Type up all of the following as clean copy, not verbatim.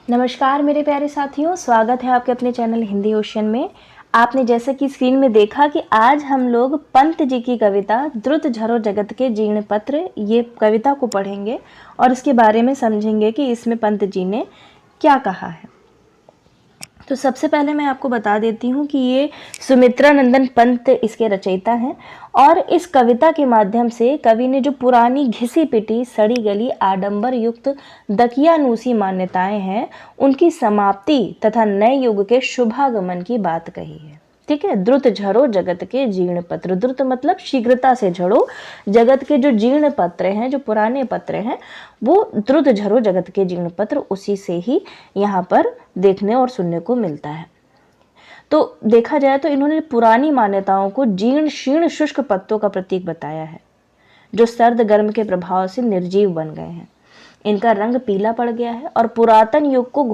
नमस्कार मेरे प्यारे साथियों, स्वागत है आपके अपने चैनल हिंदी ओशन में। आपने जैसे कि स्क्रीन में देखा कि आज हम लोग पंत जी की कविता द्रुत झरो जगत के जीर्ण पत्र, ये कविता को पढ़ेंगे और इसके बारे में समझेंगे कि इसमें पंत जी ने क्या कहा है। तो सबसे पहले मैं आपको बता देती हूँ कि ये सुमित्रा नंदन पंत इसके रचयिता हैं और इस कविता के माध्यम से कवि ने जो पुरानी घिसी पिटी सड़ी गली आडंबर युक्त दकियानूसी मान्यताएं हैं उनकी समाप्ति तथा नए युग के शुभागमन की बात कही है। ठीक है। द्रुत झरो जगत के जीर्ण पत्र, द्रुत मतलब शीघ्रता से झड़ो, जगत के जो जीर्ण पत्र हैं, जो पुराने पत्र हैं, वो द्रुत झरो जगत के जीर्ण पत्र, उसी से ही यहाँ पर देखने और सुनने को मिलता है। तो देखा जाए तो इन्होंने पुरानी मान्यताओं को जीर्ण शीर्ण शुष्क पत्तों का प्रतीक बताया है जो सर्द गर्म के प्रभाव से निर्जीव बन गए हैं। इनका रंग पीला पड़ गया है और पुरातन युग को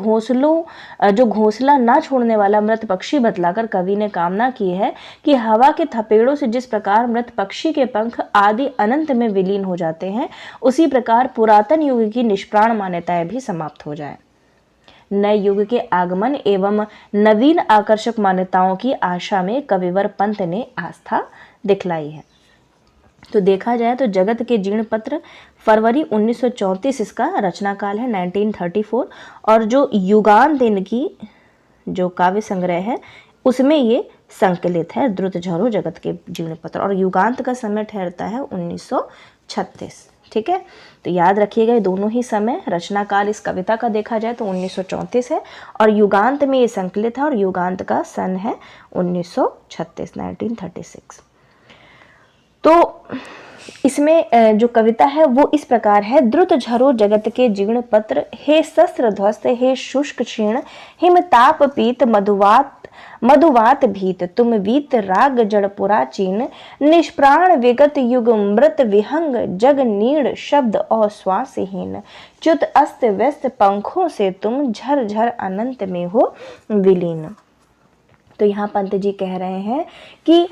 घोंसला ना छोड़ने वाला मृत पक्षी बतलाकर कवि ने कामना की है कि हवा के थपेड़ों से जिस प्रकार मृत पक्षी के पंख आदि अनंत में विलीन हो जाते हैं, उसी प्रकार पुरातन युग की निष्प्राण मान्यताएं भी समाप्त हो जाए। नए युग के आगमन एवं नवीन आकर्षक मान्यताओं की आशा में कविवर पंत ने आस्था दिखलाई है। तो देखा जाए तो जगत के जीर्ण पत्र फरवरी 1934 इसका रचना काल है, 1934, और जो युगांत इनकी जो काव्य संग्रह है उसमें ये संकलित है, द्रुत झरो जगत के जीर्ण पत्र, और युगांत का समय ठहरता है 1936। ठीक है। तो याद रखिएगा दोनों ही समय, रचना काल इस कविता का देखा जाए तो 1934 है और युगांत में ये संकलित है और युगांत का सन है 1936, 1936। तो इसमें जो कविता है वो इस प्रकार है। द्रुत झरो जगत के जीर्ण पत्र, हे शस्त्र ध्वस्त, हे शुष्क क्षीण, हिम ताप पीत मधुवात भीत, तुम वीत राग जड़ पुराचीन, निष्प्राण विगत युग मृत विहंग, जग नीड़ शब्द और श्वासहीन, च्युत अस्त व्यस्त पंखों से तुम झर झर अनंत में हो विलीन। तो यहाँ पंत जी कह रहे हैं कि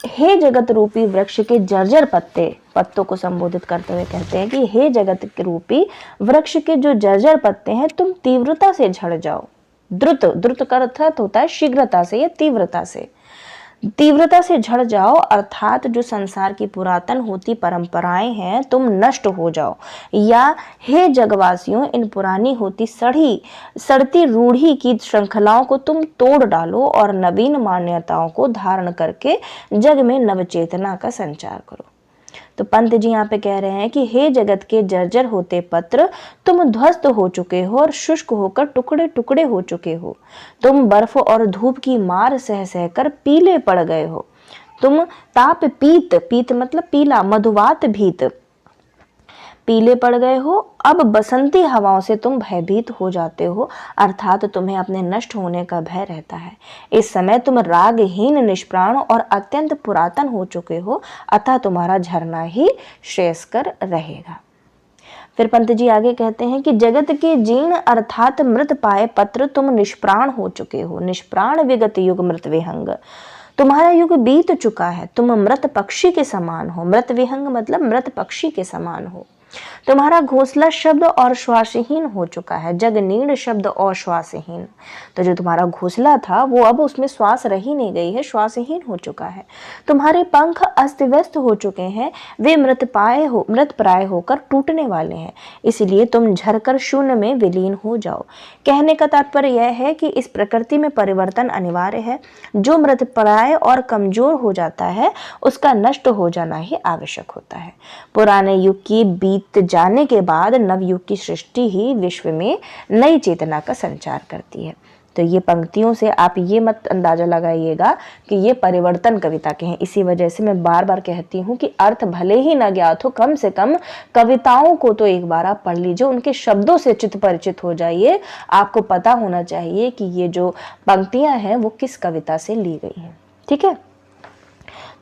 हे जगत रूपी वृक्ष के जर्जर पत्तों को संबोधित करते हुए कहते हैं कि हे जगत के रूपी वृक्ष के जो जर्जर पत्ते हैं, तुम तीव्रता से झड़ जाओ। द्रुत का अर्थ होता है शीघ्रता से या तीव्रता से झड़ जाओ, अर्थात जो संसार की पुरातन होती परंपराएं हैं तुम नष्ट हो जाओ, या हे जगवासियों इन पुरानी होती सड़ती रूढ़ी की श्रृंखलाओं को तुम तोड़ डालो और नवीन मान्यताओं को धारण करके जग में नवचेतना का संचार करो। तो पंत जी यहाँ पे कह रहे हैं कि हे जगत के जर्जर होते पत्र, तुम ध्वस्त हो चुके हो और शुष्क होकर टुकड़े टुकड़े हो चुके हो। तुम बर्फ और धूप की मार सह सहकर पीले पड़ गए हो। तुम ताप पीत मतलब पीला, मधुवात भीत, पीले पड़ गए हो। अब बसंती हवाओं से तुम भयभीत हो जाते हो, अर्थात तुम्हें अपने नष्ट होने का भय रहता है। इस समय तुम रागहीन, निष्प्राण और अत्यंत पुरातन हो चुके हो, अतः तुम्हारा झरना ही श्रेयस्कर रहेगा। फिर पंत जी आगे कहते हैं कि जगत के जीर्ण अर्थात मृत पाए पत्र, तुम निष्प्राण हो चुके हो। निष्प्राण विगत युग मृत विहंग, तुम्हारा युग बीत चुका है, तुम मृत पक्षी के समान हो। मृत विहंग मतलब मृत पक्षी के समान हो। तुम्हारा घोंसला शब्द और श्वासहीन हो चुका है। जग नीड़ शब्द और श्वासहीन, तो जो तुम्हारा घोंसला था वो अब उसमें श्वास रही नहीं गई है, श्वासहीन हो चुका है। तुम्हारे पंख अस्त व्यस्त हो चुके हैं, वे मृत प्राय होकर टूटने वाले हैं, इसलिए तुम झरकर शून्य में विलीन हो जाओ। कहने का तात्पर्य यह है कि इस प्रकृति में परिवर्तन अनिवार्य है। जो मृत प्राय और कमजोर हो जाता है उसका नष्ट हो जाना ही आवश्यक होता है। पुराने युग की बीत जाने के बाद नवयुग की सृष्टि ही विश्व में नई चेतना का संचार करती है। तो ये पंक्तियों से आप ये मत अंदाजा लगाइएगा कि ये परिवर्तन कविता के हैं। इसी वजह से मैं बार बार कहती हूँ कि अर्थ भले ही न ज्ञात हो, कम से कम कविताओं को तो एक बार आप पढ़ लीजिए, उनके शब्दों से चित्त परिचित हो जाइए। आपको पता होना चाहिए कि ये जो पंक्तियां हैं वो किस कविता से ली गई हैं। ठीक है।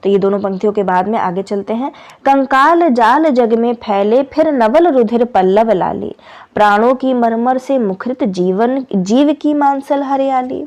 तो ये दोनों पंक्तियों के बाद में आगे चलते हैं। कंकाल जाल जग में फैले, फिर नवल रुधिर पल्लव लाली, प्राणों की मरमर से मुखरित जीव की मांसल हरियाली,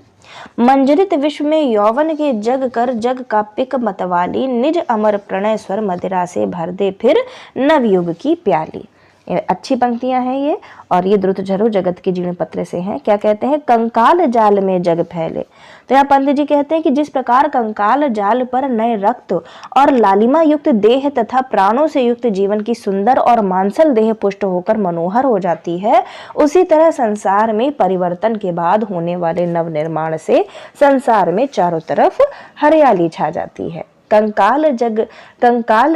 मंजरित विश्व में यौवन के जग कर जग का पिक मतवाली, निज अमर प्रणय स्वर मदिरा से भर दे फिर नवयुग की प्याली। अच्छी पंक्तियां हैं ये, और ये द्रुत झरो जगत के जीर्ण पत्र से हैं। क्या कहते हैं? कंकाल जाल में जग फैले। तो यहाँ पंडित जी कहते हैं कि जिस प्रकार कंकाल जाल पर नए रक्त और लालिमा युक्त देह तथा प्राणों से युक्त जीवन की सुंदर और मांसल देह पुष्ट होकर मनोहर हो जाती है, उसी तरह संसार में परिवर्तन के बाद होने वाले नव निर्माण से संसार में चारों तरफ हरियाली छा जाती है। कंकाल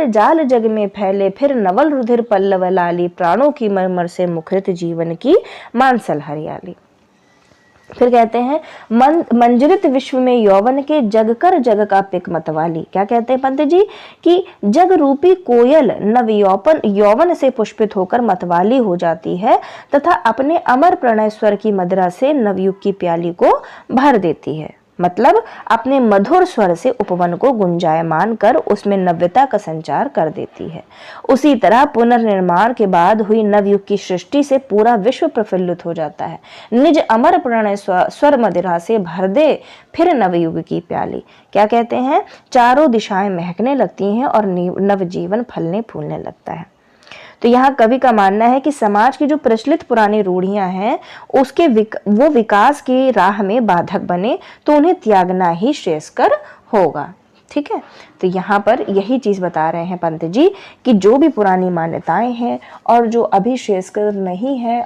जाल जग में फैले, फिर नवल रुधिर पल्लव लाली, प्राणों की मरमर से मुखरित जीवन की मांसल हरियाली। फिर कहते हैं मंजरित विश्व में यौवन के जग कर जग का पिक मतवाली। क्या कहते हैं पंडित जी? कि जग रूपी कोयल नव यौवन से पुष्पित होकर मतवाली हो जाती है तथा अपने अमर प्रणय स्वर की मदिरा से नवयुग की प्याली को भर देती है। मतलब अपने मधुर स्वर से उपवन को गुंजायमान कर उसमें नव्यता का संचार कर देती है। उसी तरह पुनर्निर्माण के बाद हुई नवयुग की सृष्टि से पूरा विश्व प्रफुल्लित हो जाता है। निज अमर प्रणय स्वर मदिरा से भर दे फिर नवयुग की प्याली। क्या कहते हैं? चारों दिशाएं महकने लगती हैं और नवजीवन फलने फूलने लगता है। तो यहाँ कवि का मानना है कि समाज की जो प्रचलित पुरानी रूढ़ियां हैं उसके वो विकास की राह में बाधक बने तो उन्हें त्यागना ही श्रेयस्कर होगा। ठीक है, तो यहाँ पर यही चीज बता रहे हैं पंडित जी कि जो भी पुरानी मान्यताएं हैं और जो अभी श्रेयस्कर नहीं है,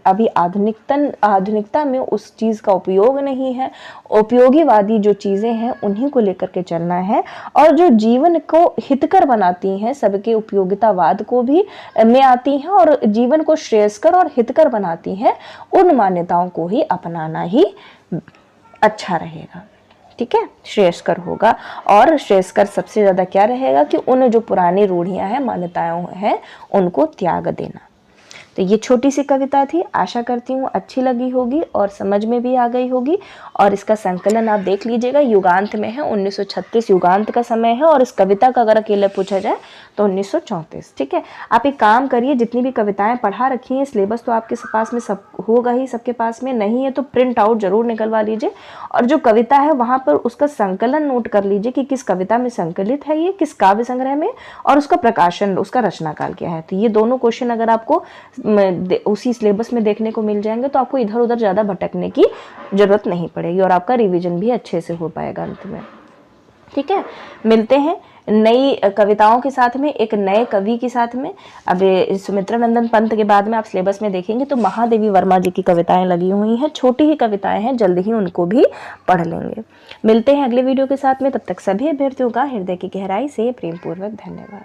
अभी आधुनिकता में उस चीज का उपयोग नहीं है, उपयोगीवादी जो चीजें हैं उन्हीं को लेकर के चलना है, और जो जीवन को हितकर बनाती हैं, सबके उपयोगितावाद को भी में आती हैं और जीवन को श्रेयस्कर और हितकर बनाती हैं, उन मान्यताओं को ही अपनाना ही अच्छा रहेगा। ठीक है, श्रेयस्कर होगा। और श्रेयस्कर सबसे ज्यादा क्या रहेगा कि उन जो पुरानी रूढ़ियां हैं, मान्यताएं हैं, उनको त्याग देना। तो ये छोटी सी कविता थी, आशा करती हूँ अच्छी लगी होगी और समझ में भी आ गई होगी। और इसका संकलन आप देख लीजिएगा, युगांत में है, 1936 युगांत का समय है, और इस कविता का अगर अकेले पूछा जाए तो 1934। ठीक है, आप एक काम करिए, जितनी भी कविताएं पढ़ा रखी हैं, सिलेबस तो आपके पास में सब होगा ही, सबके पास में नहीं है तो प्रिंट आउट जरूर निकलवा लीजिए, और जो कविता है वहां पर उसका संकलन नोट कर लीजिए कि किस कविता में संकलित है ये, किस काव्य संग्रह में, और उसका प्रकाशन, उसका रचनाकाल क्या है। तो ये दोनों क्वेश्चन अगर आपको उसी सिलेबस में देखने को मिल जाएंगे तो आपको इधर उधर ज्यादा भटकने की जरूरत नहीं पड़ेगी और आपका रिवीजन भी अच्छे से हो पाएगा अंत में। ठीक है, मिलते हैं नई कविताओं के साथ में, एक नए कवि के साथ में। अब सुमित्रा नंदन पंत के बाद में आप सिलेबस में देखेंगे तो महादेवी वर्मा जी की कविताएं लगी हुई हैं, छोटी ही कविताएं हैं, जल्दी ही उनको भी पढ़ लेंगे। मिलते हैं अगले वीडियो के साथ में, तब तक सभी अभ्यर्थियों का हृदय की गहराई से प्रेम पूर्वक धन्यवाद।